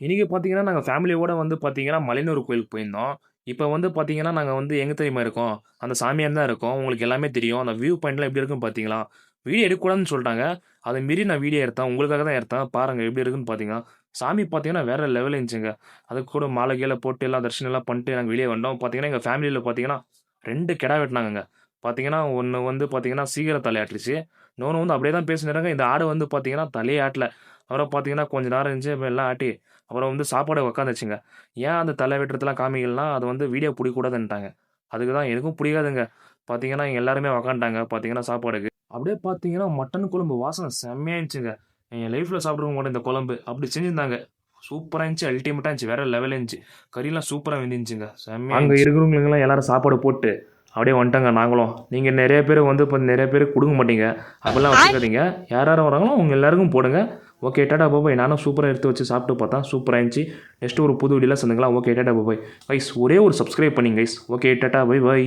இன்னைக்கு பார்த்தீங்கன்னா, நாங்க ஃபேமிலியோட வந்து பார்த்தீங்கன்னா, மலையனூர் கோயிலுக்கு போயிருந்தோம். இப்ப வந்து பார்த்தீங்கன்னா, நாங்க வந்து எங்க தெரியுமா இருக்கோம்? அந்த சாமியார் தான் இருக்கோம். உங்களுக்கு எல்லாமே தெரியும். அந்த வியூ பாயிண்ட்லாம் எப்படி இருக்குன்னு பார்த்தீங்களா? வீடியோ எடுக்கக்கூடாதுன்னு சொல்ட்டாங்க. அத மீறி நான் வீடியோ எடுத்தேன். உங்களுக்காக தான் எடுத்தேன். பாருங்க எப்படி இருக்குன்னு பார்த்தீங்கன்னா, சாமி பார்த்தீங்கன்னா, வேற லெவல்ல இருந்துச்சுங்க. அதுக்கு கூட மாலை கீல போட்டு எல்லாம் தரிசனம்லாம் பண்ணிட்டு நாங்க வெளிய வந்தோம். பார்த்தீங்கன்னா, எங்க ஃபேமிலில பார்த்தீங்கன்னா, 2 கெடா வெட்டுனாங்கங்க. பார்த்தீங்கன்னா, ஒண்ணு வந்து பார்த்தீங்கன்னா, சீக்கிரம் தலையாட்டுருச்சு. இன்னொன்னு வந்து அப்படியே தான் பேசினுருக்காங்க. இந்த ஆடு வந்து பார்த்தீங்கன்னா, தலையே ஆட்டல. அப்புறம் பார்த்தீங்கன்னா, கொஞ்ச நேரம் இருந்துச்சு. அப்புறம் எல்லாம் ஆட்டி அப்புறம் வந்து சாப்பாடு உக்காந்துச்சுங்க. ஏன் அந்த தல வெட்டுறதெல்லாம் காமிக்கலன்னா, அது வந்து வீடியோ புடிக்கக்கூடாதுன்ட்டாங்க. அதுக்கு தான் எனக்கும் புடிக்காதுங்க. பார்த்தீங்கன்னா, எல்லாருமே உக்காந்துட்டாங்க. பார்த்தீங்கன்னா, சாப்பாடுக்கு. அப்படியே பார்த்தீங்கன்னா, மட்டன் குழம்பு வாசனை செம்மையா இருந்துச்சுங்க. என் லைஃப்ல சாப்பிட்டுருக்க மாட்டேன் இந்த குழம்பு. அப்படி செஞ்சிருந்தாங்க. சூப்பரா இருந்துச்சு. அல்டிமேட்டா இருந்துச்சு. வேற லெவல்ல இருந்துச்சு. கறிலாம் சூப்பரா வெந்துருந்துச்சுங்க. செம்மையா அங்க இருந்துச்சு. இருக்கிறவங்களுக்கெல்லாம் எல்லாரும் சாப்பாடு போட்டு, அப்படியே வந்துட்டோங்க நாங்களும். நீங்க நெறைய பேர் வந்து இப்ப நெறைய பேருக்கு குடுக்க மாட்டீங்க. அப்படிலாம் வச்சுக்காதீங்க. யார் யார் வராங்களோ அவங்க எல்லாருக்கும் போடுங்க. ஓகே. டாடா பாபாய். நானும் சூப்பரா எடுத்து வச்சு சாப்பிட்டு பார்த்தேன். சூப்பரா இருந்துச்சு. நெக்ஸ்ட் ஒரு புது வீடியோல சந்திக்கலாம். ஓகே. டாடா பாபாய். கைஸ் ஒரே ஒரு சப்ஸ்கிரைப் பண்ணிங்க guys. Okay. Tata bye bye.